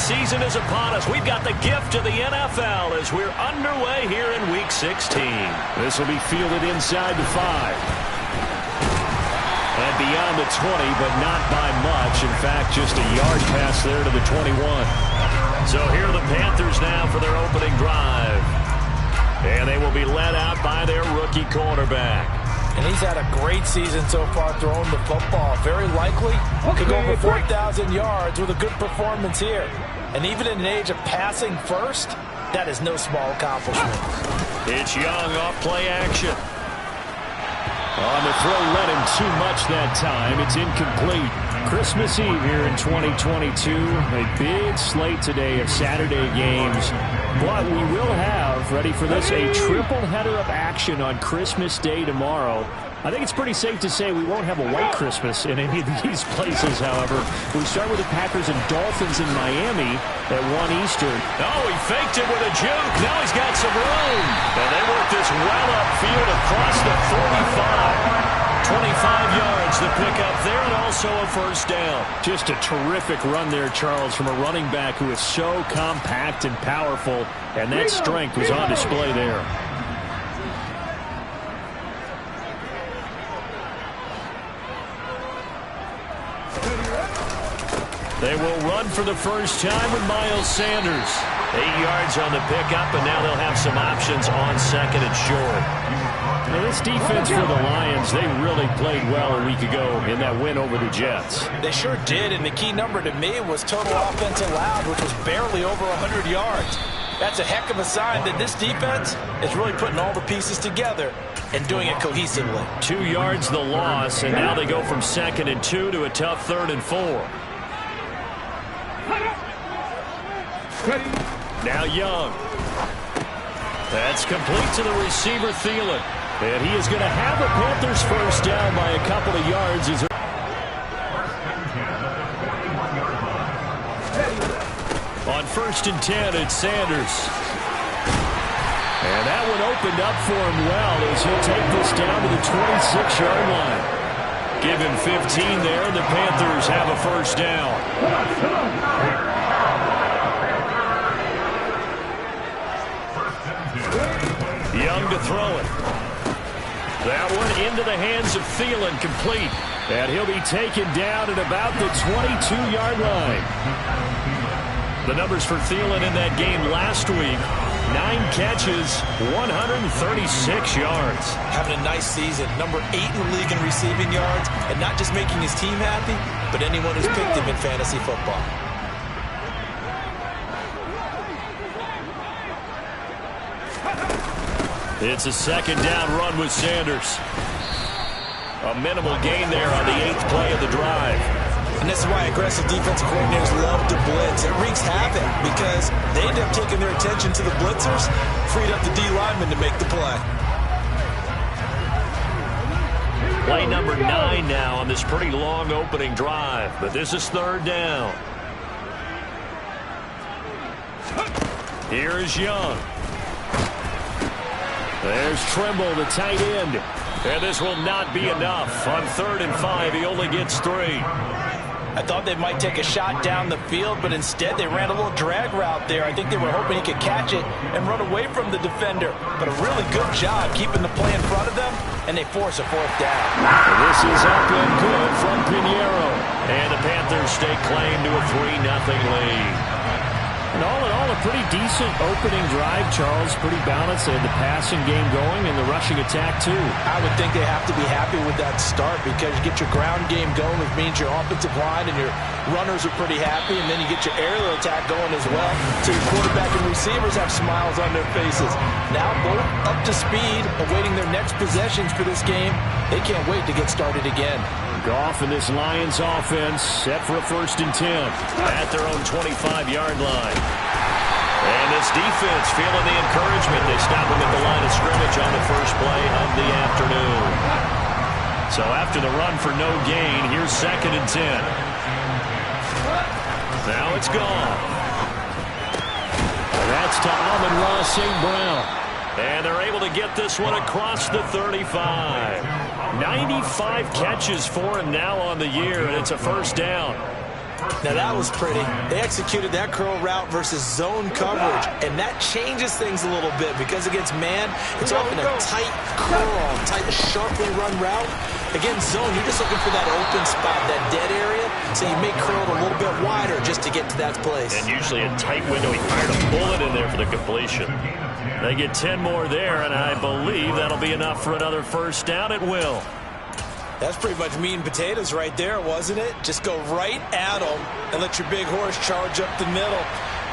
season is upon us. We've got the gift of the NFL as we're underway here in Week 16. This will be fielded inside the 5. And beyond the 20, but not by much. In fact, just a yard pass there to the 21. So here are the Panthers now for their opening drive. And they will be led out by their rookie quarterback. And he's had a great season so far throwing the football. Very likely could go over 4,000 yards with a good performance here. And even in an age of passing first, that is no small accomplishment. It's Young off play action. On the throw, led him too much that time. It's incomplete. Christmas Eve here in 2022. A big slate today of Saturday games. But we will have, ready for this, a triple header of action on Christmas Day tomorrow. I think it's pretty safe to say we won't have a white Christmas in any of these places, however. We start with the Packers and Dolphins in Miami at 1 Eastern. Oh, he faked it with a juke. Now he's got some room. And they work this well upfield across the 45. 25 yards to pick up there, and also a first down. Just a terrific run there, Charles, from a running back who is so compact and powerful, and that strength was on display there. They will run for the first time with Miles Sanders. 8 yards on the pickup, and now they'll have some options on second and short. Now this defense for the Lions, they really played well a week ago in that win over the Jets. They sure did, and the key number to me was total offense allowed, which was barely over 100 yards. That's a heck of a sign that this defense is really putting all the pieces together and doing it cohesively. 2 yards the loss, and now they go from 2nd and 2 to a tough 3rd and 4. Now Young. That's complete to the receiver, Thielen. And he is going to have the Panthers first down by a couple of yards. On 1st and 10, it's Sanders. And that one opened up for him well as he'll take this down to the 26-yard line. Give him 15 there, and the Panthers have a first down. Young to throw it. That one into the hands of Thielen, complete. And he'll be taken down at about the 22-yard line. The numbers for Thielen in that game last week: 9 catches, 136 yards. Having a nice season. Number 8 in the league in receiving yards, and not just making his team happy, but anyone who's picked him in fantasy football. It's a 2nd down run with Sanders. A minimal gain there on the 8th play of the drive. And this is why aggressive defensive coordinators love to blitz. It wreaks havoc because they end up taking their attention to the blitzers, freed up the D lineman to make the play. Play number 9 now on this pretty long opening drive, but this is 3rd down. Here is Young. There's Trimble, the tight end. And this will not be enough. On 3rd and 5, he only gets 3. I thought they might take a shot down the field, but instead they ran a little drag route there. I think they were hoping he could catch it and run away from the defender. But a really good job keeping the play in front of them, and they force a 4th down. This is up and good from Pinheiro. And the Panthers stake claim to a 3-0 lead. And all in all, a pretty decent opening drive, Charles. Pretty balanced. They had the passing game going and the rushing attack, too. I would think they have to be happy with that start because you get your ground game going, which means your offensive line and your runners are pretty happy, and then you get your aerial attack going as well. So your quarterback and receivers have smiles on their faces. Now both up to speed, awaiting their next possessions for this game. They can't wait to get started again. Goff and this Lions offense set for a 1st and 10 at their own 25-yard line. And this defense feeling the encouragement. They stop him at the line of scrimmage on the first play of the afternoon. So after the run for no gain, here's 2nd and 10. Now it's gone. That's to Amon-Ra St. Brown. And they're able to get this one across the 35. 95 catches for him now on the year, and it's a first down. Now that was pretty. They executed that curl route versus zone coverage, and that changes things a little bit because against man, it's often a tight curl, tight, sharply run route. Against zone, you're just looking for that open spot, that dead area, so you may curl it a little bit wider just to get to that place. And usually a tight window. He fired a bullet in there for the completion. They get 10 more there, and I believe that'll be enough for another first down at will. That's pretty much meat and potatoes right there, wasn't it? Just go right at them and let your big horse charge up the middle.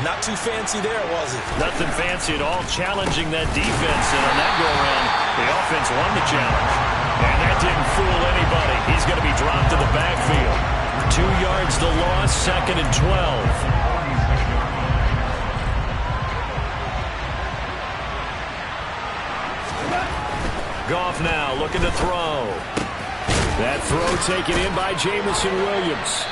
Not too fancy there, was it? Nothing fancy at all, challenging that defense. And on that go-around, the offense won the challenge. And that didn't fool anybody. He's going to be dropped to the backfield. 2 yards the loss, 2nd and 12. Goff now looking to throw. That throw taken in by Jamison Williams.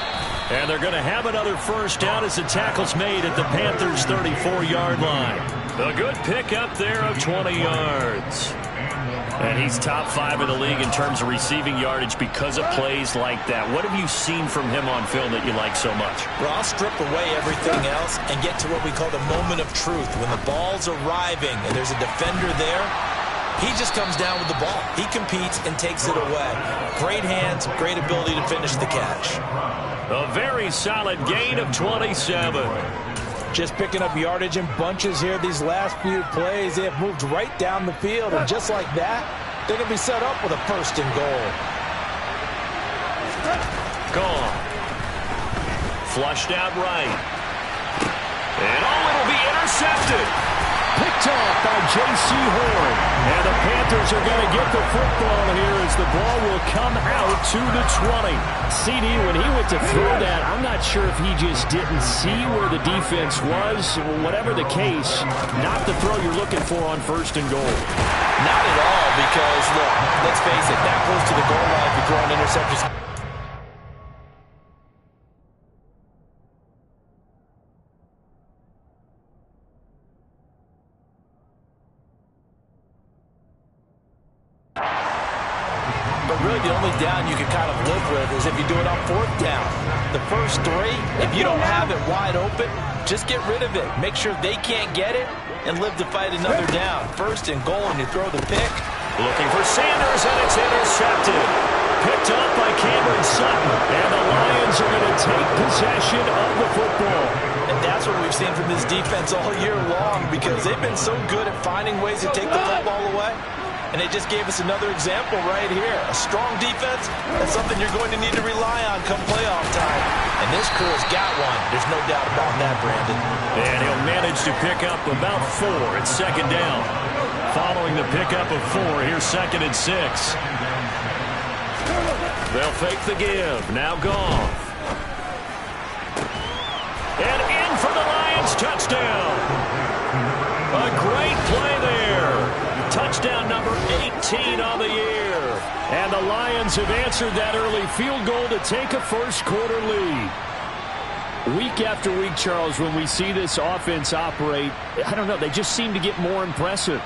And they're going to have another first down as the tackle's made at the Panthers' 34-yard line. A good pickup there of 20 yards. And he's top 5 in the league in terms of receiving yardage because of plays like that. What have you seen from him on film that you like so much? Well, I'll strip away everything else and get to what we call the moment of truth. When the ball's arriving and there's a defender there, he just comes down with the ball. He competes and takes it away. Great hands, great ability to finish the catch. A very solid gain of 27. Just picking up yardage in bunches here these last few plays. They have moved right down the field, and just like that, they're going to be set up with a first and goal. Gone. Flushed out right. And it'll be intercepted. Picked off by J.C. Horn. And the Panthers are going to get the football here as the ball will come out to the 20. CD, when he went to throw that, I'm not sure if he just didn't see where the defense was. Whatever the case, not the throw you're looking for on first and goal. Not at all, because, look, let's face it, that close to the goal line if you're throwing interceptions. Really, the only down you can kind of live with is if you do it on 4th down. The first 3, if you don't have it wide open, just get rid of it. Make sure they can't get it and live to fight another down. First and goal, and you throw the pick. Looking for Sanders, and it's intercepted. Picked up by Cameron Sutton. And the Lions are going to take possession of the football. And that's what we've seen from this defense all year long, because they've been so good at finding ways to take the football away. And they just gave us another example right here. A strong defense, that's something you're going to need to rely on come playoff time. And this crew has got one. There's no doubt about that, Brandon. And he'll manage to pick up about 4 at 2nd down. Following the pickup of 4, here's 2nd and 6. They'll fake the give. Now Goff. And in for the Lions. Touchdown. A great play there. Touchdown number 18 on the year. And the Lions have answered that early field goal to take a first-quarter lead. Week after week, Charles, when we see this offense operate, I don't know, they just seem to get more impressive.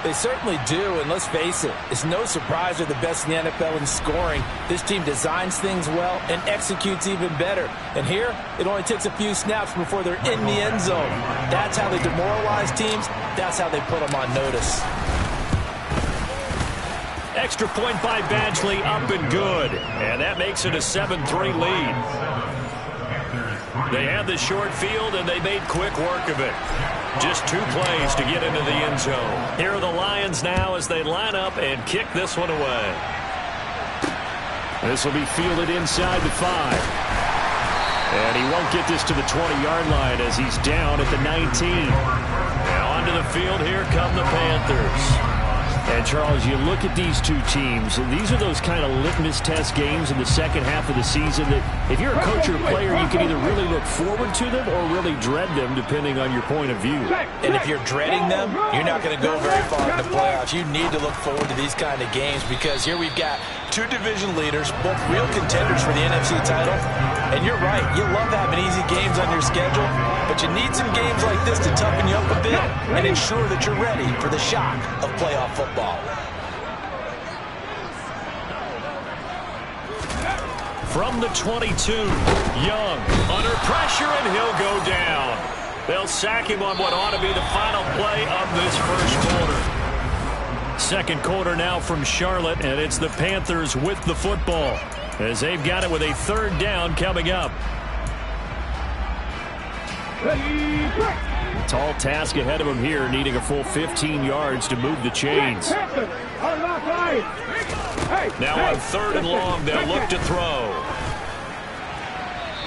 They certainly do, and let's face it, it's no surprise they're the best in the NFL in scoring. This team designs things well and executes even better. And here, it only takes a few snaps before they're in the end zone. That's how they demoralize teams. That's how they put them on notice. Extra point by Badgley, up and good. And that makes it a 7-3 lead. They had the short field, and they made quick work of it. Just 2 plays to get into the end zone. Here are the Lions now as they line up and kick this one away. This will be fielded inside the 5. And he won't get this to the 20-yard line as he's down at the 19. Now onto the field, here come the Panthers. And, Charles, you look at these 2 teams, and these are those kind of litmus test games in the second half of the season that if you're a coach or a player, you can either really look forward to them or really dread them, depending on your point of view. And if you're dreading them, you're not going to go very far in the playoffs. You need to look forward to these kind of games because here we've got 2 division leaders, both real contenders for the NFC title. And you're right, you love having easy games on your schedule, but you need some games like this to toughen you up a bit and ensure that you're ready for the shock of playoff football. From the 22, Young under pressure, and he'll go down. They'll sack him on what ought to be the final play of this first quarter. Second quarter now from Charlotte, and it's the Panthers with the football as they've got it with a third down coming up. Tall task ahead of him here, needing a full 15 yards to move the chains. Now on third and long, they'll look to throw.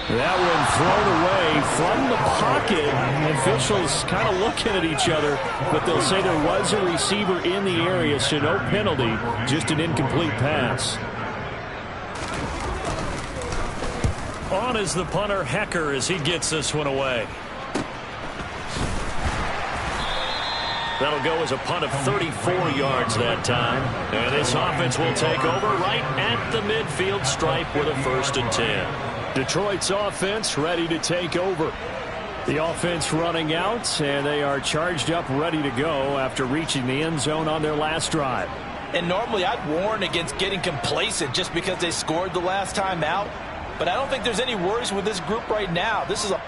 That one thrown away from the pocket. Officials kind of looking at each other, but they'll say there was a receiver in the area, so no penalty, just an incomplete pass. On is the punter, Hecker, as he gets this one away. That'll go as a punt of 34 yards that time. And this offense will take over right at the midfield stripe with a 1st and 10. Detroit's offense ready to take over. The offense running out, and they are charged up, ready to go after reaching the end zone on their last drive. And normally I'd warn against getting complacent just because they scored the last time out. But I don't think there's any worries with this group right now. This is a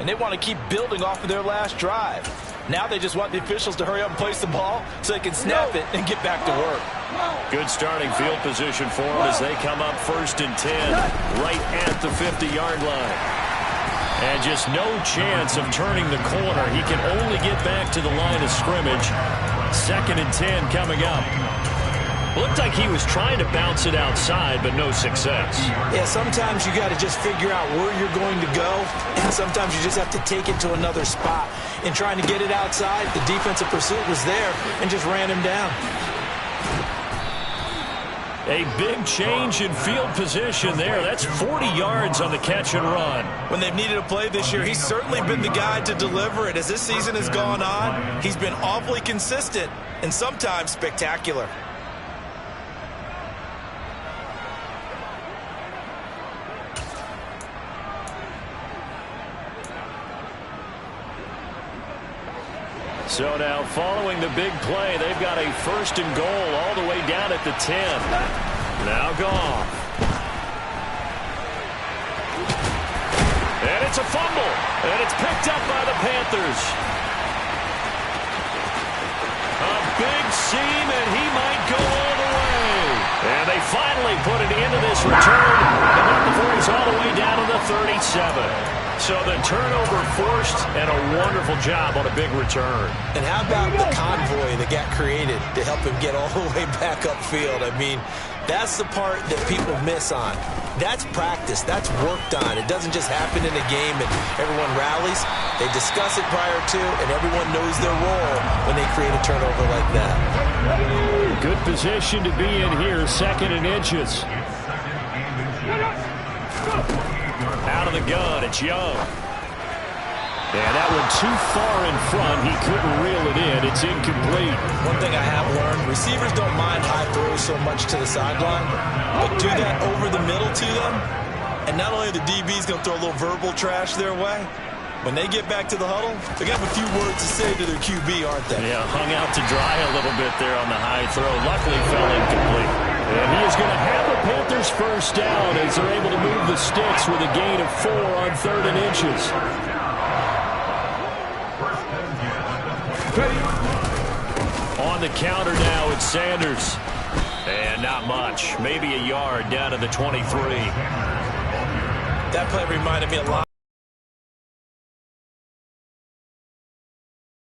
and they want to keep building off of their last drive. Now they just want the officials to hurry up and place the ball so they can snap it and get back to work. Good starting field position for them as they come up 1st and 10 right at the 50-yard line. And just no chance of turning the corner. He can only get back to the line of scrimmage. 2nd and 10 coming up. Looked like he was trying to bounce it outside, but no success. Yeah, sometimes you got to just figure out where you're going to go, and sometimes you just have to take it to another spot. In trying to get it outside, the defensive pursuit was there and just ran him down. A big change in field position there. That's 40 yards on the catch and run. When they've needed a play this year, he's certainly been the guy to deliver it. As this season has gone on, he's been awfully consistent and sometimes spectacular. So now following the big play, they've got a 1st and goal all the way down at the 10. Now Goff. And it's a fumble. And it's picked up by the Panthers. A big seam, and he might go all the way. And they finally put it into this return. And not before he's all the way down to the 37. So the turnover forced, and a wonderful job on a big return. And how about the convoy that got created to help him get all the way back upfield? I mean, that's the part that people miss on. That's practice. That's worked on. It doesn't just happen in a game and everyone rallies. They discuss it prior to, and everyone knows their role when they create a turnover like that. Good position to be in here, 2nd and inches. Out of the gun, it's Young. And that one too far in front. He couldn't reel it in. It's incomplete. One thing I have learned, receivers don't mind high throws so much to the sideline, but do that over the middle to them, and not only are the DBs going to throw a little verbal trash their way, when they get back to the huddle, they got a few words to say to their QB, aren't they? Yeah, hung out to dry a little bit there on the high throw. Luckily fell incomplete. And he is going to have the Panthers 1st down as they're able to move the sticks with a gain of 4 on 3rd and inches. On the counter now, it's Sanders. And not much. Maybe a yard down to the 23. That play reminded me a lot.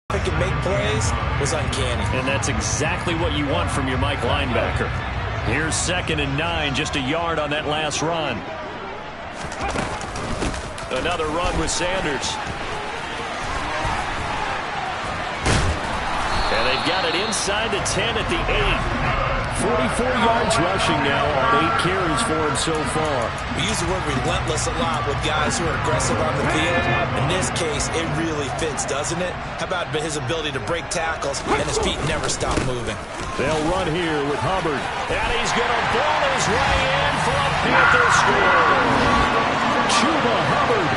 Can make plays was uncanny. And that's exactly what you want from your Mike linebacker. Here's 2nd and 9, just a yard on that last run. Another run with Sanders. And they've got it inside the 10 at the 44 yards rushing now on 8 carries for him so far. We use the word relentless a lot with guys who are aggressive on the field. In this case, it really fits, doesn't it? How about his ability to break tackles and his feet never stop moving? They'll run here with Hubbard. And he's going to ball his way in for a Panther score. Chuba Hubbard,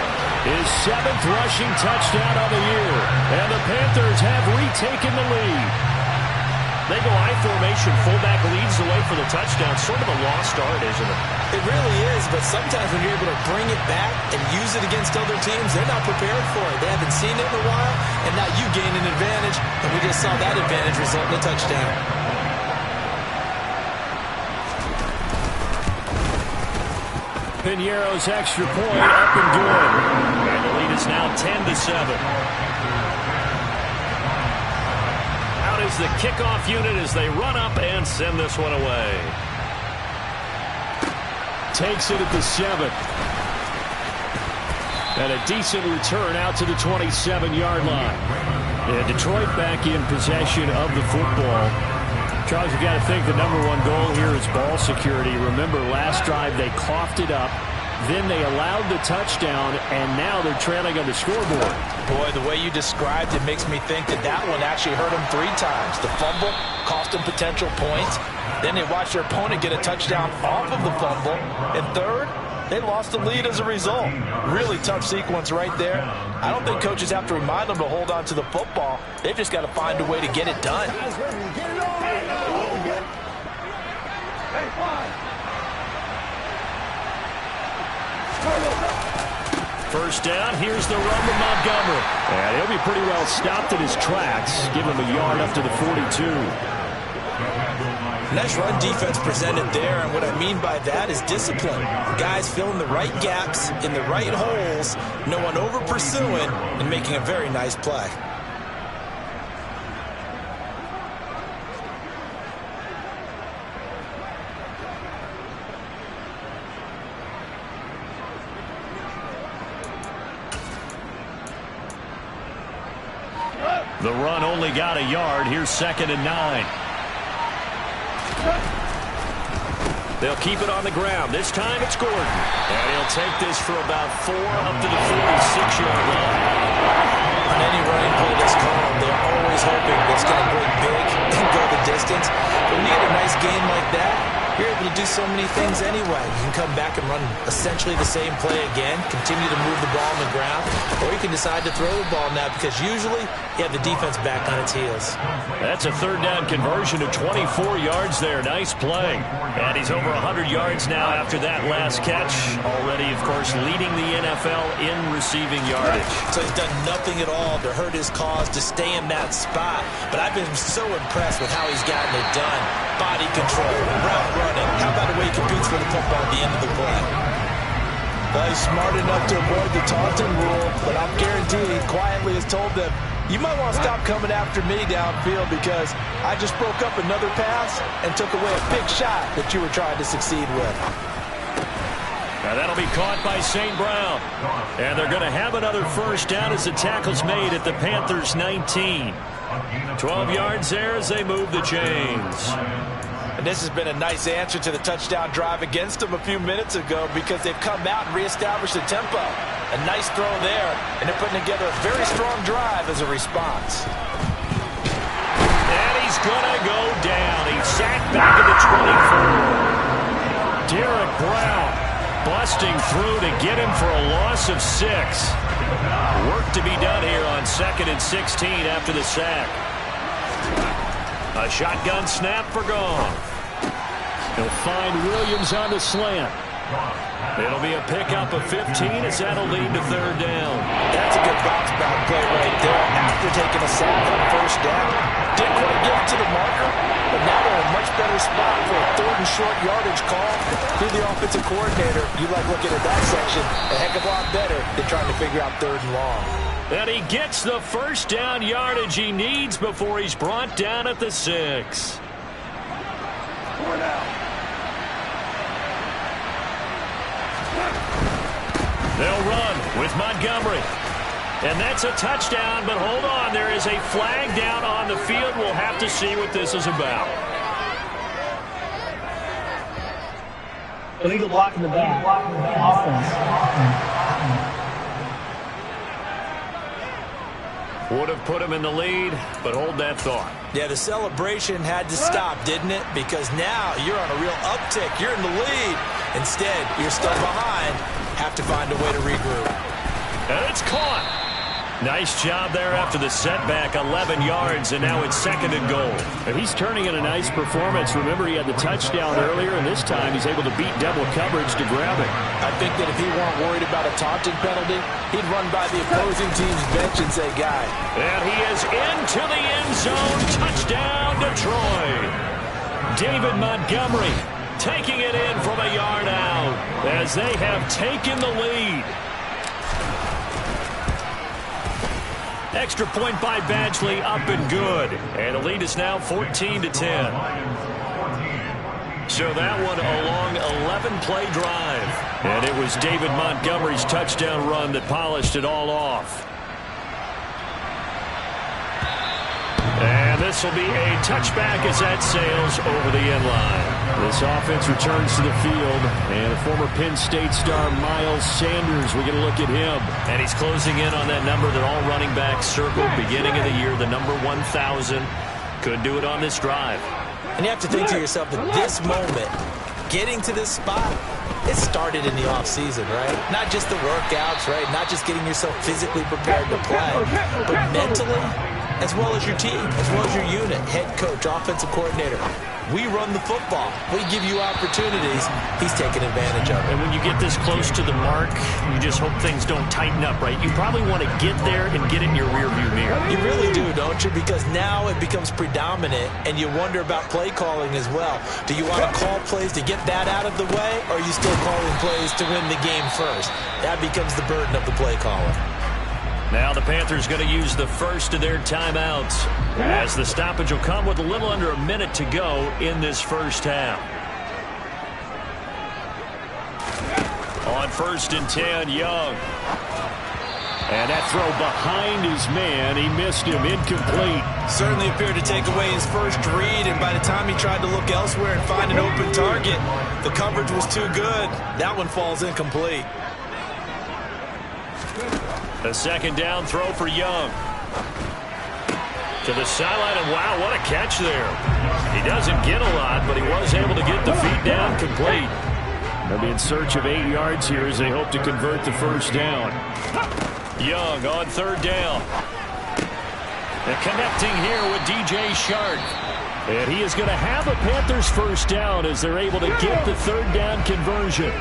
his 7th rushing touchdown of the year. And the Panthers have retaken the lead. They go I formation, fullback leads the way for the touchdown. Sort of a lost art, isn't it? It really is, but sometimes when you're able to bring it back and use it against other teams, they're not prepared for it. They haven't seen it in a while, and now you gain an advantage, and we just saw that advantage result in a touchdown. Piñeiro's extra point up and good. And the lead is now 10-7. Is the kickoff unit as they run up and send this one away. Takes it at the 7. And a decent return out to the 27-yard line. And Detroit back in possession of the football. Charles, you've got to think the #1 goal here is ball security. Remember, last drive they coughed it up. Then they allowed the touchdown, and now they're trailing on the scoreboard. Boy, the way you described it makes me think that one actually hurt them 3 times. The fumble cost them potential points. Then they watched their opponent get a touchdown off of the fumble. And third, they lost the lead as a result. Really tough sequence right there. I don't think coaches have to remind them to hold on to the football. They've just got to find a way to get it done. First down, here's the run to Montgomery. And he'll be pretty well stopped in his tracks. Give him a yard up to the 42. Nice run defense presented there, and what I mean by that is discipline. Guys filling the right gaps in the right holes, no one over pursuing, and making a very nice play. The run only got a yard. Here's 2nd and 9. They'll keep it on the ground. This time it's Gordon. And he'll take this for about 4 up to the 46-yard line. On any running play that's called, they're always hoping it's going to break big and go the distance. But when you get a nice game like that, you're able to do so many things anyway. You can come back and run essentially the same play again, continue to move the ball on the ground, or you can decide to throw the ball now because usually you have the defense back on its heels. That's a 3rd down conversion of 24 yards there. Nice play. And he's over 100 yards now after that last catch. Already, of course, leading the NFL in receiving yardage. So he's done nothing at all to hurt his cause to stay in that spot. But I've been so impressed with how he's gotten it done. Body control, route running. How about the way he competes for the football at the end of the play? Well, he's smart enough to avoid the taunting rule, but I'm guaranteed he quietly has told them, you might want to stop coming after me downfield because I just broke up another pass and took away a big shot that you were trying to succeed with. Now that'll be caught by St. Brown. And they're going to have another first down as the tackle's made at the Panthers' 19. 12 yards there as they move the chains. And this has been a nice answer to the touchdown drive against them a few minutes ago because they've come out and reestablished the tempo. A nice throw there, and they're putting together a very strong drive as a response. And he's going to go down. He's sacked back at the 24. Derek Brown busting through to get him for a loss of 6. Work to be done here on 2nd and 16 after the sack. A shotgun snap for Gone. He'll find Williams on the slant. It'll be a pickup of 15 as that'll lead to 3rd down. That's a good bounce back play right there after taking a sack on 1st down. Didn't quite get it to the marker, but now they're in a much better spot for a 3rd and short yardage call. Through the offensive coordinator, you like looking at that section a heck of a lot better than trying to figure out 3rd and long. And he gets the first down yardage he needs before he's brought down at the 6. They'll run with Montgomery. And that's a touchdown, but hold on. There is a flag down on the field. We'll have to see what this is about. Illegal block in the back. Offense. Would have put him in the lead, but hold that thought. Yeah, the celebration had to stop, didn't it? Because now you're on a real uptick. You're in the lead. Instead, you're still behind. Have to find a way to regroup. And it's caught. Nice job there after the setback, 11 yards, and now it's 2nd and goal. And he's turning in a nice performance. Remember, he had the touchdown earlier, and this time he's able to beat double coverage to grab it. I think that if he weren't worried about a taunting penalty, he'd run by the opposing team's bench and say, guy. And he is into the end zone. Touchdown, Detroit. David Montgomery taking it in from a yard out as they have taken the lead. Extra point by Badgley, up and good. And the lead is now 14-10. So that one a long 11-play drive. And it was David Montgomery's touchdown run that polished it all off. And this will be a touchback as that sails over the end line. This offense returns to the field, and former Penn State star Miles Sanders, we're going to look at him. And he's closing in on that number that all running backs circled beginning of the year, the number 1,000. Could do it on this drive. And you have to think to yourself that this moment, getting to this spot, it started in the offseason, right? Not just the workouts, right? Not just getting yourself physically prepared to play, but mentally, as well as your team, as well as your unit, head coach, offensive coordinator. We run the football. We give you opportunities. He's taking advantage of it. And when you get this close to the mark, you just hope things don't tighten up, right? You probably want to get there and get it in your rearview mirror. You really do, don't you? Because now it becomes predominant, and you wonder about play calling as well. Do you want to call plays to get that out of the way, or are you still calling plays to win the game first? That becomes the burden of the play caller. Now the Panthers going to use the first of their timeouts as the stoppage will come with a little under a minute to go in this first half. On 1st and 10, Young. And that throw behind his man, he missed him, incomplete. Certainly appeared to take away his first read, and by the time he tried to look elsewhere and find an open target, the coverage was too good. That one falls incomplete. A 2nd down throw for Young. To the sideline, and wow, what a catch there. He doesn't get a lot, but he was able to get the feet down complete. They'll be in search of 8 yards here as they hope to convert the first down. Young on 3rd down. And connecting here with DJ Shark. And he is going to have a Panthers first down as they're able to get the 3rd down conversion.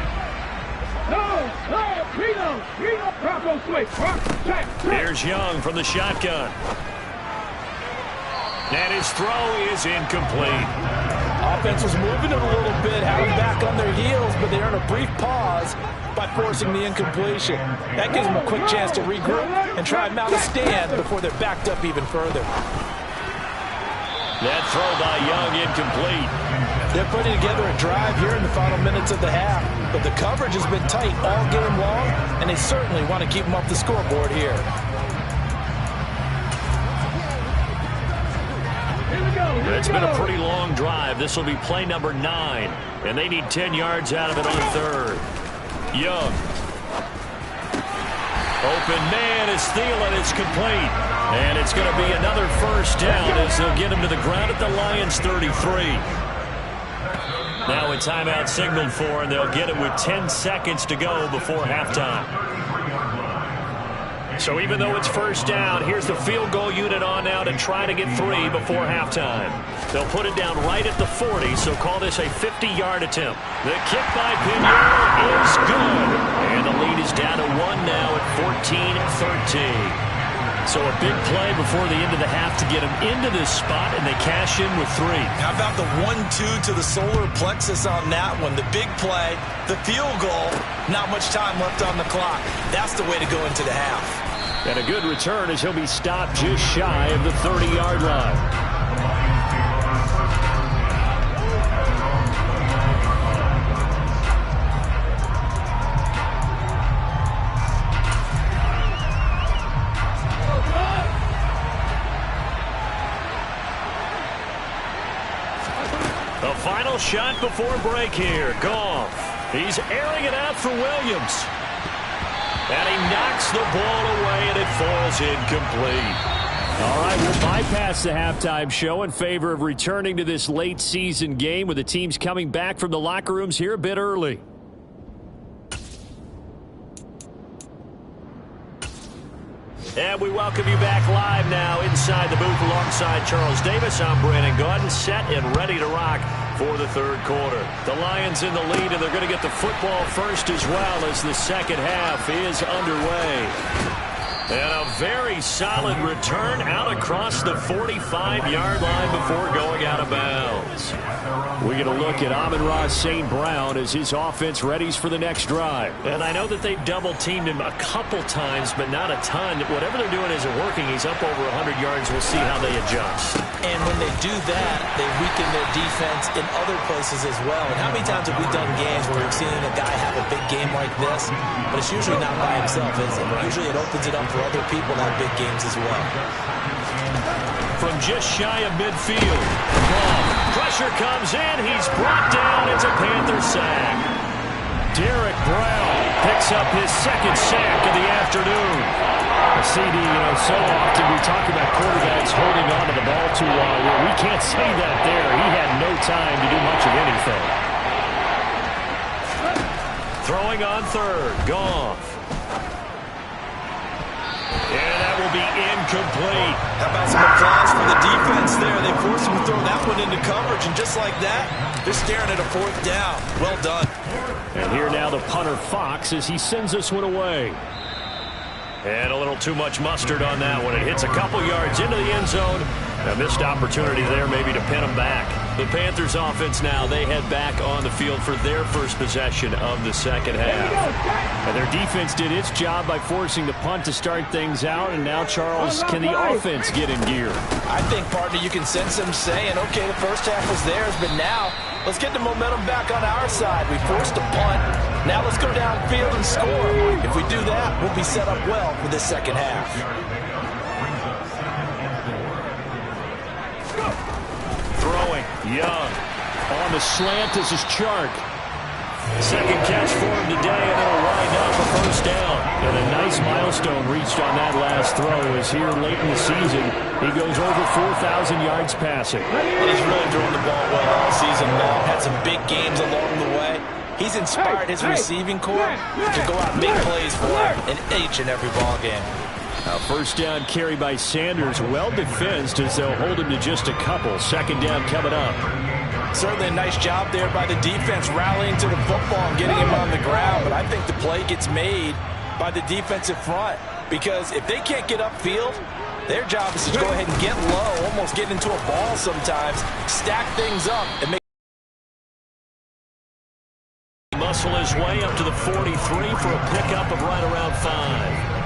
Here's Young from the shotgun. And his throw is incomplete. Offense was moving it a little bit, having back on their heels, but they earn a brief pause by forcing the incompletion. That gives them a quick chance to regroup and try and mount a stand before they're backed up even further. That throw by Young incomplete. They're putting together a drive here in the final minutes of the half, but the coverage has been tight all game long, and they certainly want to keep them off the scoreboard here. It's been a pretty long drive. This will be play number 9, and they need 10 yards out of it on 3rd. Young. Open man is Thielen. It's complete. And it's going to be another first down as they'll get him to the ground at the Lions' 33. Now a timeout signaled for, and they'll get it with 10 seconds to go before halftime. So even though it's first down, here's the field goal unit on now to try to get 3 before halftime. They'll put it down right at the 40, so call this a 50-yard attempt. The kick by Pinheiro is good. And the lead is down to 1 now at 14-13. So a big play before the end of the half to get them into this spot, and they cash in with 3. How about the 1-2 to the solar plexus on that one? The big play, the field goal, not much time left on the clock. That's the way to go into the half. And a good return as he'll be stopped just shy of the 30-yard line. The final shot before break here. Goff. He's airing it out for Williams. And he knocks the ball away, and it falls incomplete. All right, we'll bypass the halftime show in favor of returning to this late season game with the teams coming back from the locker rooms here a bit early. And we welcome you back live now inside the booth alongside Charles Davis. I'm Brandon Gaudin, set and ready to rock for the third quarter. The Lions in the lead, and they're going to get the football first as well as the second half is underway. And a very solid return out across the 45-yard line before going out of bounds. We get a look at Amon-Ra St. Brown as his offense readies for the next drive. And I know that they've double-teamed him a couple times, but not a ton. Whatever they're doing isn't working. He's up over 100 yards. We'll see how they adjust. And when they do that, they weaken their defense in other places as well. And how many times have we done games where we've seen a guy have a big game like this, but it's usually not by himself, is it? Usually it opens it up for other people to have big games as well. From just shy of midfield, pressure comes in. He's brought down. It's a Panther sack. Derek Brown picks up his second sack of the afternoon. CD, so often we talk about quarterbacks holding on to the ball too long. Well, we can't say that there. He had no time to do much of anything. Throwing on third. Goff. And that will be incomplete. How about some applause for the defense there? They forced him to throw that one into coverage, and just like that, they're staring at a fourth down. Well done. And here now the punter Fox as he sends this one away. And a little too much mustard on that one. It hits a couple yards into the end zone. A missed opportunity there maybe to pin them back. The Panthers offense now, they head back on the field for their first possession of the second half. And their defense did its job by forcing the punt to start things out. And now, Charles, can the offense get in gear? I think, partner, you can sense them saying, okay, the first half was theirs, but now let's get the momentum back on our side. We forced a punt. Now let's go downfield and score. If we do that, we'll be set up well for this second half. Throwing, Young. On the slant, this is Chark. Second catch for him today, and it'll wind up a first down. And a nice milestone reached on that last throw as here late in the season, he goes over 4,000 yards passing. And he's really throwing the ball well all season long. Had some big games along the way. He's inspired his receiving corps to go out and make plays for him in each and every ball game. Now first down carry by Sanders, well defensed as they'll hold him to just a couple. Second down coming up. Certainly a nice job there by the defense rallying to the football and getting him on the ground. But I think the play gets made by the defensive front because if they can't get upfield, their job is to go ahead and get low, almost get into a ball sometimes, stack things up, and make muscle his way up to the 43 for a pickup of right around 5.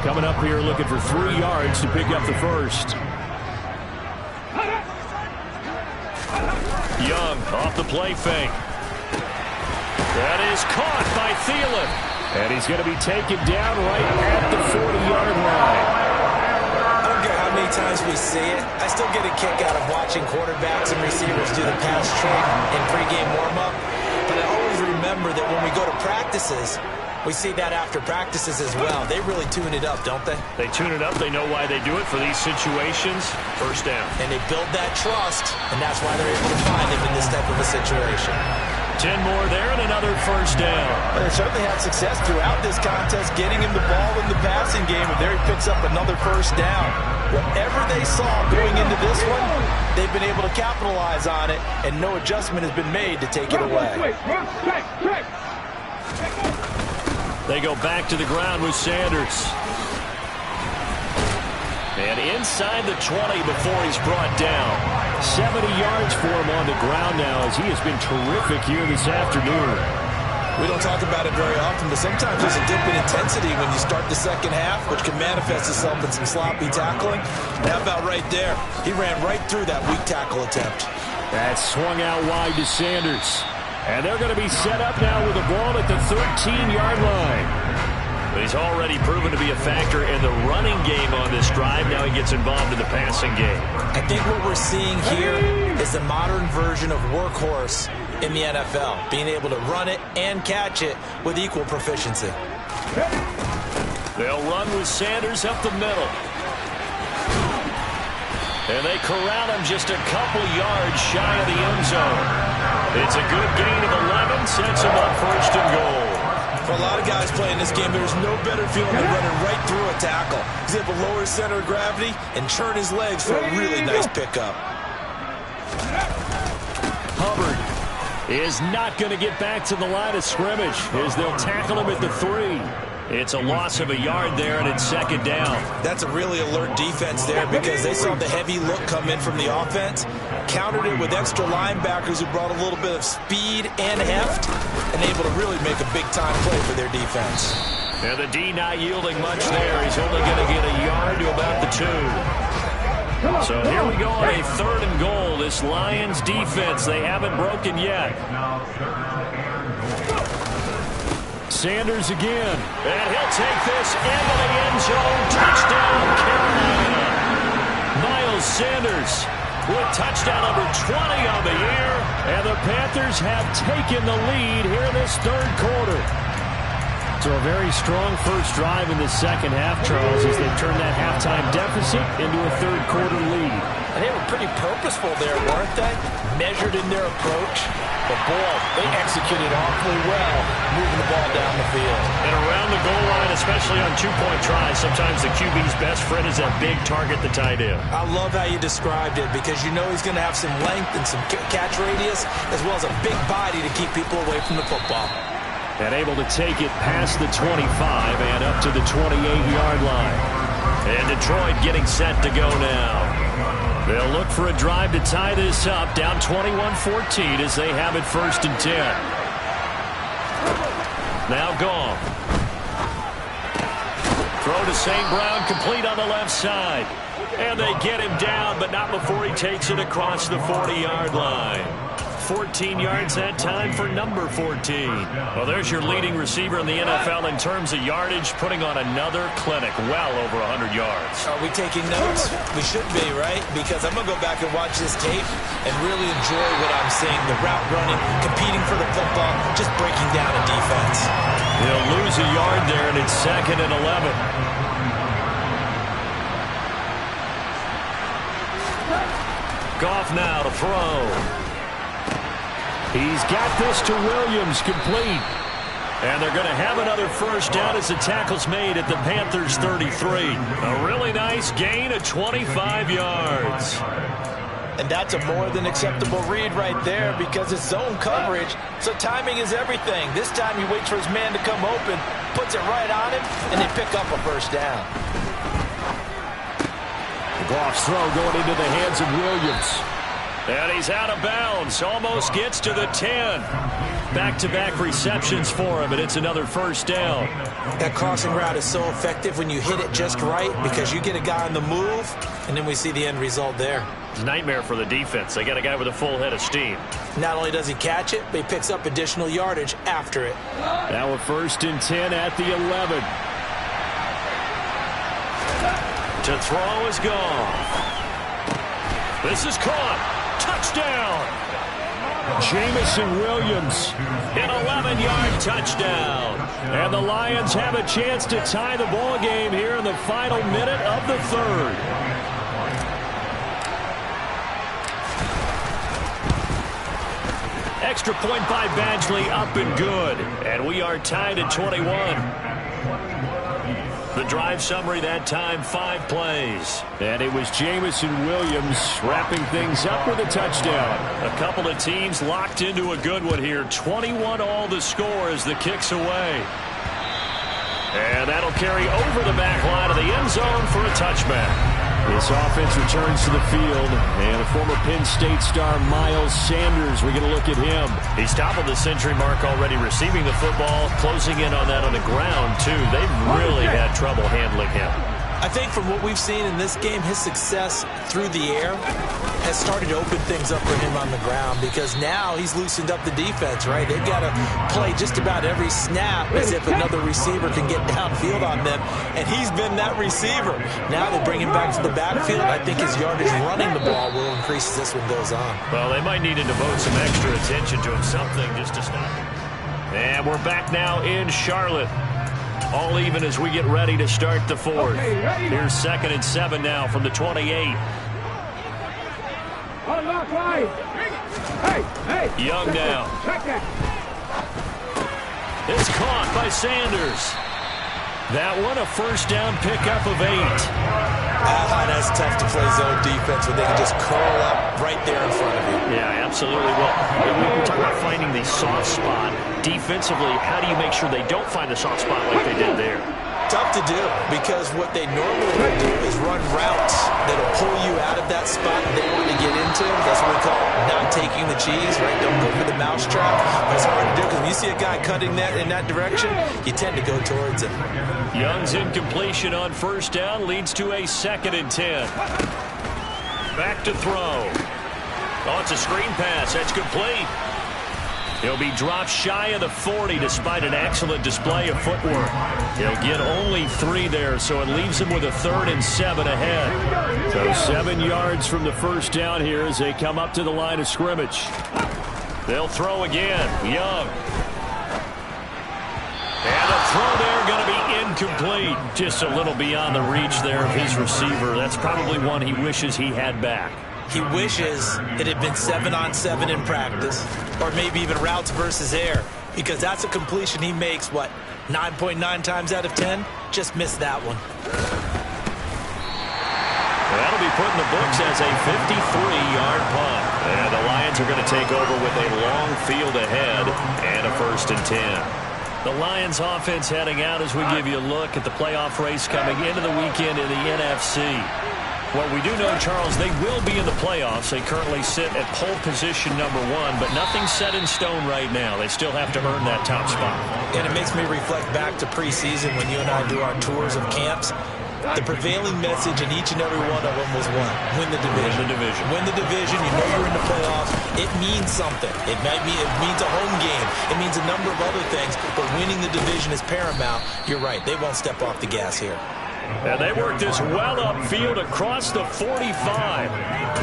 Coming up here looking for 3 yards to pick up the first. Young off the play fake. That is caught by Thielen. And he's going to be taken down right at the 40-yard line. I don't care how many times we see it. I still get a kick out of watching quarterbacks and receivers do the pass trick in pregame warm-up. But I always remember that when we go to practices, we see that after practices as well. They really tune it up, don't they? They tune it up. They know why they do it for these situations. First down. And they build that trust, and that's why they're able to find him in this type of a situation. 10 more there and another first down. But they certainly had success throughout this contest, getting him the ball in the passing game, and there he picks up another first down. Whatever they saw going into this one, they've been able to capitalize on it, and no adjustment has been made to take it away. They go back to the ground with Sanders. And inside the 20 before he's brought down. 70 yards for him on the ground now as he has been terrific here this afternoon. We don't talk about it very often, but sometimes there's a dip in intensity when you start the second half, which can manifest itself in some sloppy tackling. How about right there? He ran right through that weak tackle attempt. That swung out wide to Sanders. And they're going to be set up now with the ball at the 13-yard line. But he's already proven to be a factor in the running game on this drive. Now he gets involved in the passing game. I think what we're seeing here is the modern version of workhorse in the NFL, being able to run it and catch it with equal proficiency. They'll run with Sanders up the middle. And they corral him just a couple yards shy of the end zone. It's a good gain of 11, sets him up first and goal. For a lot of guys playing this game, there's no better feeling than running right through a tackle. He's able to lower his center of gravity and churn his legs for a really nice pickup. Hubbard is not going to get back to the line of scrimmage as they'll tackle him at the 3. It's a loss of a yard there, and it's second down. That's a really alert defense there because they saw the heavy look come in from the offense, countered it with extra linebackers who brought a little bit of speed and heft, and able to really make a big-time play for their defense. And the D not yielding much there. He's only going to get a yard to about the 2. So here we go on a 3rd and goal. This Lions defense, they haven't broken yet. Sanders again, and he'll take this into the end zone. Touchdown, Carolina. Miles Sanders with touchdown number 20 on the year, and the Panthers have taken the lead here in this 3rd quarter. So a very strong first drive in the second half, Charles, as they turn that halftime deficit into a 3rd quarter lead. And they were pretty purposeful there, weren't they? Measured in their approach. But, boy, they executed awfully well, moving the ball down the field. And around the goal line, especially on 2-point tries, sometimes the QB's best friend is that big target, the tight end. I love how you described it because you know he's going to have some length and some catch radius as well as a big body to keep people away from the football. And able to take it past the 25 and up to the 28-yard line. And Detroit getting set to go now. They'll look for a drive to tie this up, down 21-14 as they have it 1st and 10. Now Goff. Throw to St. Brown, complete on the left side. And they get him down, but not before he takes it across the 40-yard line. 14 yards that time for number 14. Well, there's your leading receiver in the NFL in terms of yardage, putting on another clinic, well over 100 yards. Are we taking notes? We should be, right? Because I'm going to go back and watch this tape and really enjoy what I'm seeing. The route running, competing for the football, just breaking down a defense. He'll lose a yard there, and it's 2nd and 11. Goff now to throw. He's got this to Williams, complete. And they're going to have another first down as the tackle's made at the Panthers' 33. A really nice gain of 25 yards. And that's a more than acceptable read right there because it's zone coverage, so timing is everything. This time he waits for his man to come open, puts it right on him, and they pick up a first down. Goff's throw going into the hands of Williams. And he's out of bounds. Almost gets to the 10. Back-to-back receptions for him, and it's another first down. That crossing route is so effective when you hit it just right because you get a guy on the move, and then we see the end result there. It's a nightmare for the defense. They got a guy with a full head of steam. Not only does he catch it, but he picks up additional yardage after it. Now a 1st and 10 at the 11. To throw is Goff. This is caught. Touchdown! Jamison Williams, an 11-yard touchdown. And the Lions have a chance to tie the ball game here in the final minute of the 3rd. Extra point by Badgley, up and good. And we are tied at 21. The drive summary that time, 5 plays. And it was Jamison Williams wrapping things up with a touchdown. A couple of teams locked into a good one here. 21 all the score as the kick's away. And that'll carry over the back line of the end zone for a touchback. This offense returns to the field, and a former Penn State star, Miles Sanders, we're going to look at him. He's toppled the century mark already receiving the football, closing in on that on the ground, too. They've really had trouble handling him. I think from what we've seen in this game, his success through the air has started to open things up for him on the ground, because now he's loosened up the defense, right? They've got to play just about every snap as if another receiver can get downfield on them, and he's been that receiver. Now they bring him back to the backfield. I think his yardage running the ball will increase as this one goes on. Well, they might need to devote some extra attention to him, something just to stop him. And we're back now in Charlotte. All even as we get ready to start the fourth. Here's 2nd and 7 now from the 28. Young now. It's caught by Sanders. That one a first down pickup of 8. That's tough to play zone defense when they can just curl up right there in front of you. Yeah, absolutely. Well, we talk about finding the soft spot. Defensively, how do you make sure they don't find the soft spot like they did there? Tough to do, because what they normally would do is run routes that'll pull you out of that spot they want to get into. That's what we call not taking the cheese, right? Don't go for the mousetrap. But it's hard to do, because when you see a guy cutting that in that direction, you tend to go towards him. Young's incompletion on first down leads to a 2nd and 10. Back to throw. Oh, it's a screen pass. That's complete. He'll be dropped shy of the 40 despite an excellent display of footwork. He'll get only 3 there, so it leaves him with a 3rd and 7 ahead. So 7 yards from the first down here as they come up to the line of scrimmage. They'll throw again. Young. And the throw there going to be incomplete. Just a little beyond the reach there of his receiver. That's probably one he wishes he had back. He wishes it had been 7-on-7 in practice, or maybe even routes versus air, because that's a completion he makes, 9.9 times out of 10? Just missed that one. That'll be put in the books as a 53-yard punt. And the Lions are going to take over with a long field ahead and a 1st and 10. The Lions offense heading out as we give you a look at the playoff race coming into the weekend in the NFC. Well, we do know, Charles, they will be in the playoffs. They currently sit at pole position number 1, but nothing's set in stone right now. They still have to earn that top spot. And it makes me reflect back to preseason when you and I do our tours of camps. The prevailing message in each and every one of them was what? Win the division. Win the division. Win the division. You know you're in the playoffs. It means something. It means a home game. It means a number of other things, but winning the division is paramount. You're right. They won't step off the gas here. And they work this well upfield across the 45.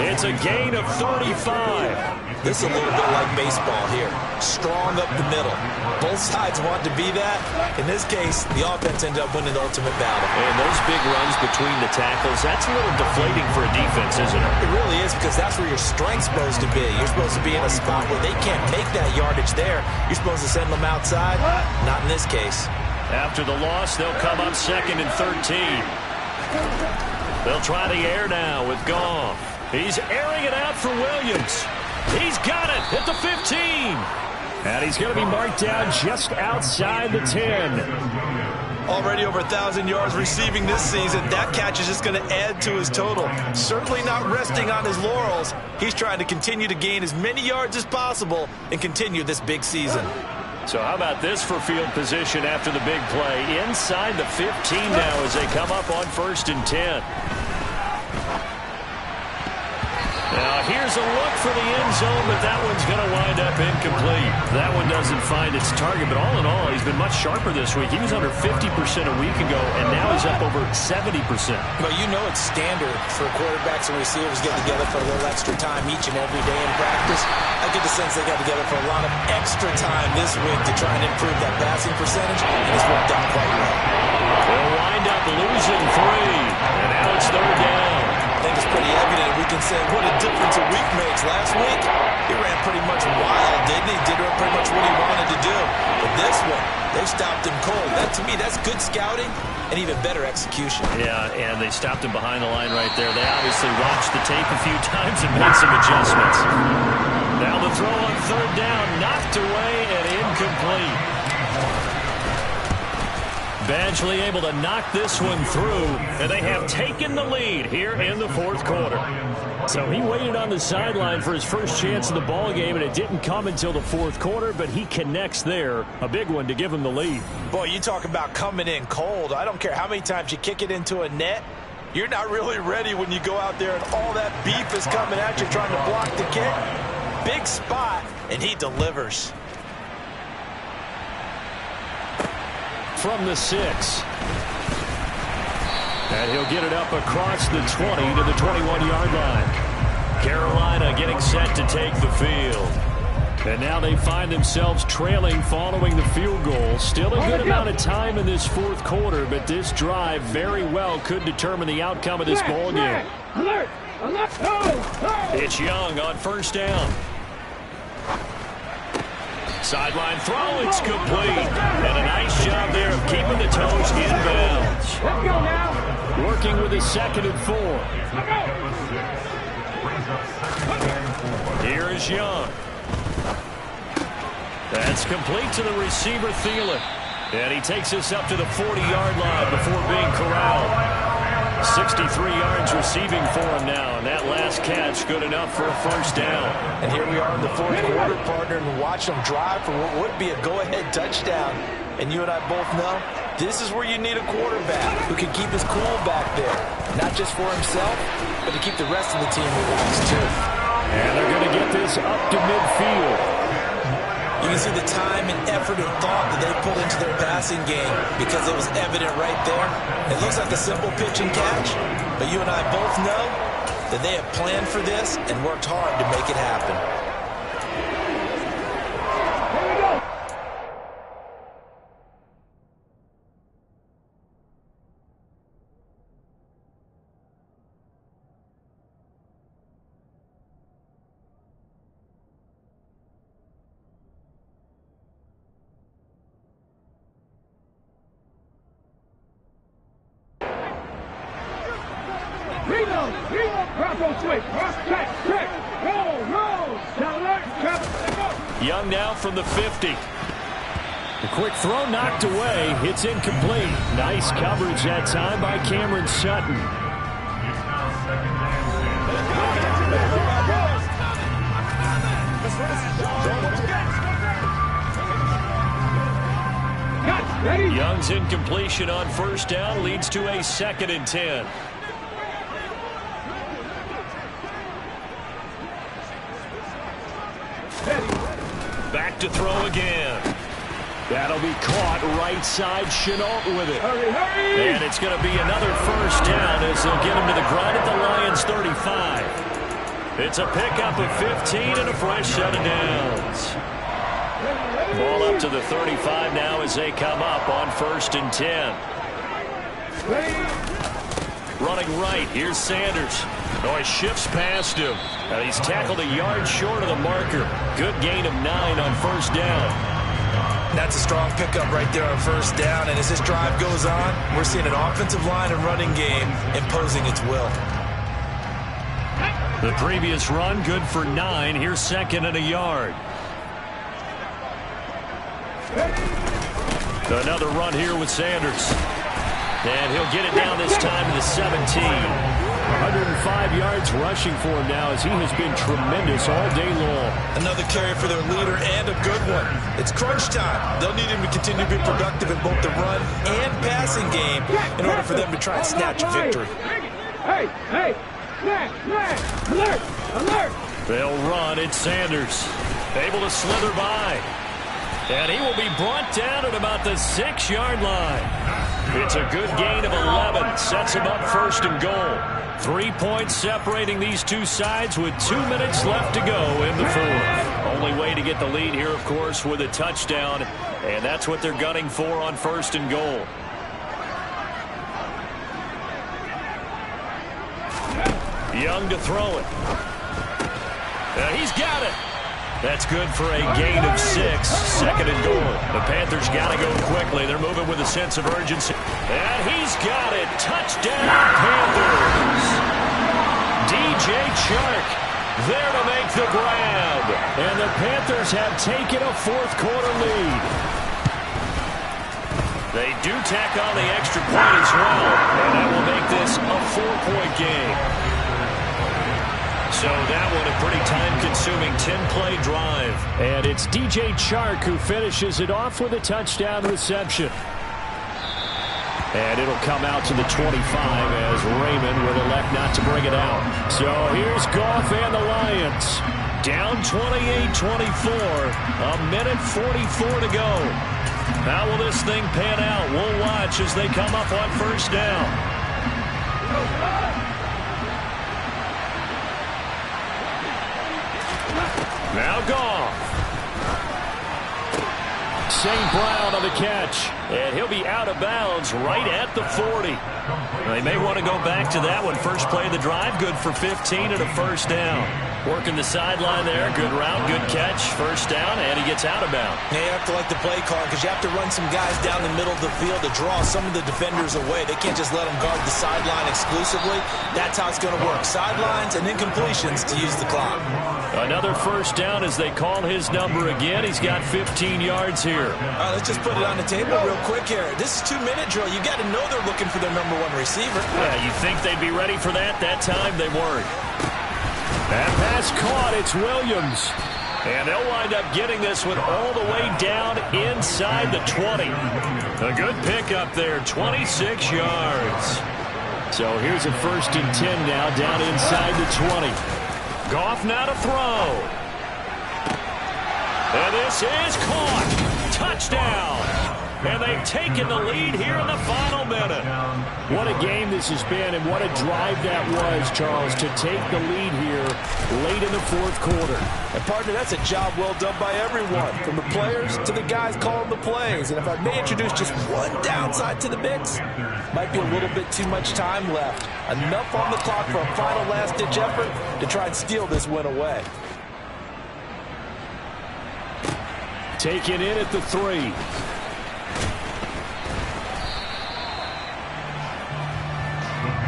It's a gain of 35. This is a little bit like baseball here. Strong up the middle. Both sides want to be that. In this case, the offense ended up winning the ultimate battle. And those big runs between the tackles, that's a little deflating for a defense, isn't it? It really is, because that's where your strength's supposed to be. You're supposed to be in a spot where they can't make that yardage there. You're supposed to send them outside. Not in this case. After the loss, they'll come up 2nd and 13. They'll try the air now with Goff. He's airing it out for Williams. He's got it at the 15. And he's going to be marked down just outside the 10. Already over 1,000 yards receiving this season. That catch is just going to add to his total. Certainly not resting on his laurels. He's trying to continue to gain as many yards as possible and continue this big season. So how about this for field position after the big play? Inside the 15 now as they come up on 1st and 10. Now here's a look for the end zone, but that one's going to wind up incomplete. That one doesn't find its target, but all in all, he's been much sharper this week. He was under 50% a week ago, and now he's up over 70%. Well, you know it's standard for quarterbacks and receivers get together for a little extra time each and every day in practice. I get the sense they got together for a lot of extra time this week to try and improve that passing percentage, and it's worked out quite well. They'll wind up losing 3, and now it's 3rd down. I think it's pretty evident. We can say what a difference a week makes. Last week, he ran pretty much wild, didn't he? Did pretty much what he wanted to do. But this one, they stopped him cold. That, to me, that's good scouting and even better execution. Yeah, and they stopped him behind the line right there. They obviously watched the tape a few times and made some adjustments. Now the throw on 3rd down, knocked away and incomplete. Eventually able to knock this one through, and they have taken the lead here in the fourth quarter. So he waited on the sideline for his first chance of the ball game, and it didn't come until the fourth quarter, but he connects there. A big one to give him the lead. Boy, you talk about coming in cold. I don't care how many times you kick it into a net. You're not really ready when you go out there and all that beef is coming at you trying to block the kick. Big spot, and he delivers. From the 6. And he'll get it up across the 20 to the 21-yard line. Carolina getting set to take the field. And now they find themselves trailing following the field goal. Still a good amount of time in this fourth quarter, but this drive very well could determine the outcome of this ball game. It's Young on first down. Sideline throw, it's complete. And a nice job there of keeping the toes inbounds. Working with his 2nd and 4. Here is Young. That's complete to the receiver, Thielen. And he takes us up to the 40-yard line before being corralled. 63 yards receiving for him now, and that last catch good enough for a first down. And here we are in the fourth quarter, partner, and watch them drive for what would be a go-ahead touchdown. And you and I both know this is where you need a quarterback who can keep his cool back there, not just for himself, but to keep the rest of the team relaxed too. And they're going to get this up to midfield. You can see the time and effort and thought that they put into their passing game because it was evident right there. It looks like a simple pitch and catch, but you and I both know that they have planned for this and worked hard to make it happen. Young now from the 50. The quick throw knocked away. It's incomplete. Nice coverage that time by Cameron Sutton. Young's incompletion on first down leads to a 2nd and 10. Back to throw again. That'll be caught right side. Chenault with it. And it's going to be another first down as they'll get him to the ground at the Lions' 35. It's a pickup of 15 and a fresh set of downs. Ball up to the 35 now as they come up on 1st and 10. Running right, here's Sanders. Oh, he shifts past him. And he's tackled a yard short of the marker. Good gain of 9 on first down. That's a strong pickup right there on first down. And as this drive goes on, we're seeing an offensive line and running game imposing its will. The previous run, good for 9. Here's 2nd and a yard. Another run here with Sanders. And he'll get it down this time to the 17. 105 yards rushing for him now as he has been tremendous all day long. Another carry for their leader and a good one. It's crunch time. They'll need him to continue to be productive in both the run and passing game in order for them to try and snatch a victory. Alert! Alert! They'll run. It's Sanders. Able to slither by. And he will be brought down at about the 6-yard line. It's a good gain of 11. Sets him up 1st and goal. 3 points separating these two sides with 2 minutes left to go in the fourth. Only way to get the lead here, of course, with a touchdown. And that's what they're gunning for on 1st and goal. Young to throw it. He's got it. That's good for a gain of 6. 2nd and goal. The Panthers got to go quickly. They're moving with a sense of urgency. And he's got it. Touchdown, Panthers. DJ Chark there to make the grab. And the Panthers have taken a fourth quarter lead. They do tack on the extra point as well, and that will make this a 4-point game. So that one a pretty time-consuming 10-play drive. And it's DJ Chark who finishes it off with a touchdown reception. And it'll come out to the 25 as Raymond will elect not to bring it out. So here's Goff and the Lions. Down 28-24. A minute 44 to go. How will this thing pan out? We'll watch as they come up on first down. Now Goff. St. Brown on the catch. And he'll be out of bounds right at the 40. They may want to go back to that one. First play of the drive, good for 15 and a first down. Working the sideline there. Good route, good catch. First down, and he gets out of bounds. Yeah, you have to like the play call because you have to run some guys down the middle of the field to draw some of the defenders away. They can't just let them guard the sideline exclusively. That's how it's going to work. Sidelines and then completions to use the clock. Another first down as they call his number again. He's got 15 yards here. All right, let's just put it on the table real quick here. This is 2-minute drill. You got to know they're looking for their number 1 receiver. Yeah, you think they'd be ready for that? That time they weren't. That pass caught. It's Williams. And they'll wind up getting this one all the way down inside the 20. A good pickup there, 26 yards. So here's a 1st and 10 now down inside the 20. Goff now to throw. And this is caught. Touchdown. And they've taken the lead here in the final minute. What a game this has been, and what a drive that was, Charles, to take the lead here late in the 4th quarter. And, partner, that's a job well done by everyone, from the players to the guys calling the plays. And if I may introduce just one downside to the mix, might be a little bit too much time left. Enough on the clock for a final last-ditch effort to try and steal this win away. Taken in at the 3.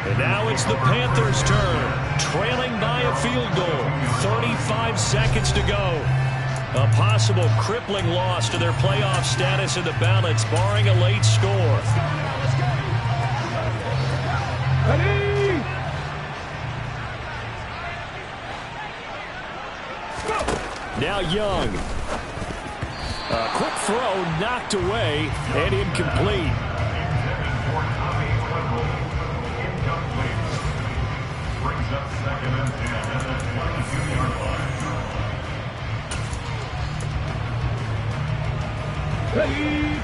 And now it's the Panthers' turn, trailing by a field goal. 35 seconds to go. A possible crippling loss to their playoff status in the balance, barring a late score. Now Young. A quick throw knocked away and incomplete.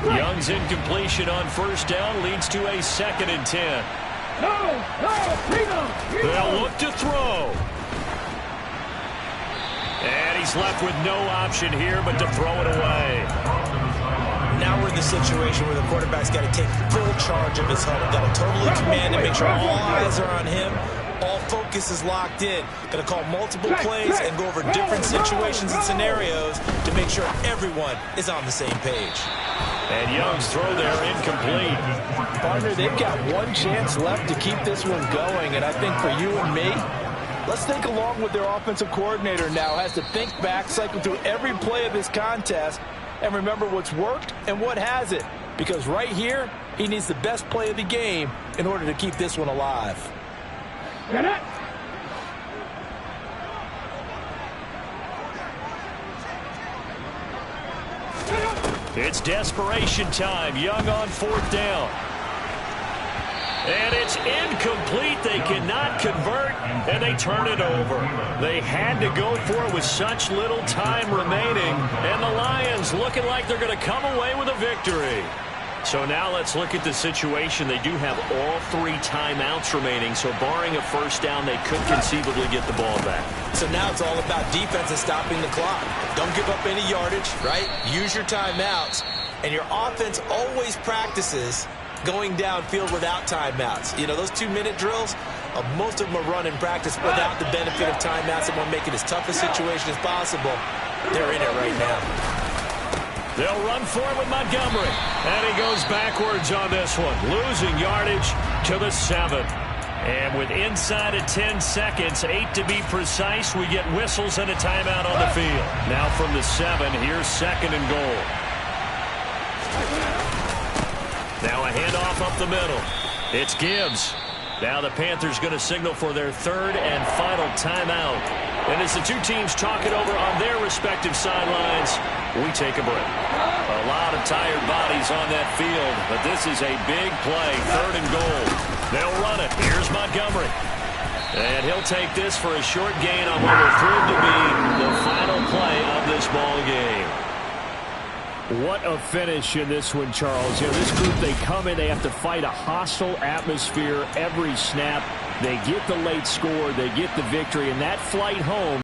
Young's incompletion on first down leads to a 2nd and 10. They'll look to throw. And he's left with no option here but to throw it away. Now we're in the situation where the quarterback's got to take full charge of his huddle. Got to totally command and make sure all eyes are on him. All focus is locked in. Got to call multiple plays and go over different situations and scenarios to make sure everyone is on the same page. And Young's throw there incomplete. Partner, they've got one chance left to keep this one going, and I think for you and me, let's think along with their offensive coordinator now. Has to think back, cycle through every play of this contest, and remember what's worked and what hasn't. Because right here, he needs the best play of the game in order to keep this one alive. Get it! It's desperation time. Young on 4th down. And it's incomplete. They cannot convert, and they turn it over. They had to go for it with such little time remaining, and the Lions looking like they're going to come away with a victory. So now let's look at the situation. They do have all 3 timeouts remaining, so barring a first down, they could conceivably get the ball back. So now it's all about defense and stopping the clock. Don't give up any yardage, right? Use your timeouts, and your offense always practices going downfield without timeouts. You know, those 2-minute drills, most of them are run in practice without the benefit of timeouts, and want to make it as tough a situation as possible. They're in it right now. They'll run for it with Montgomery. And he goes backwards on this one, losing yardage to the 7. And with inside of 10 seconds, 8 to be precise, we get whistles and a timeout on the field. Now from the 7, here's 2nd and goal. Now a handoff up the middle. It's Gibbs. Now the Panthers going to signal for their third and final timeout. And as the two teams talk it over on their respective sidelines, we take a break. A lot of tired bodies on that field, but this is a big play, third and goal. They'll run it. Here's Montgomery. And he'll take this for a short gain on what will prove to be the final play of this ball game. What a finish in this one, Charles. You know, this group, they come in, they have to fight a hostile atmosphere every snap. They get the late score, they get the victory, and that flight home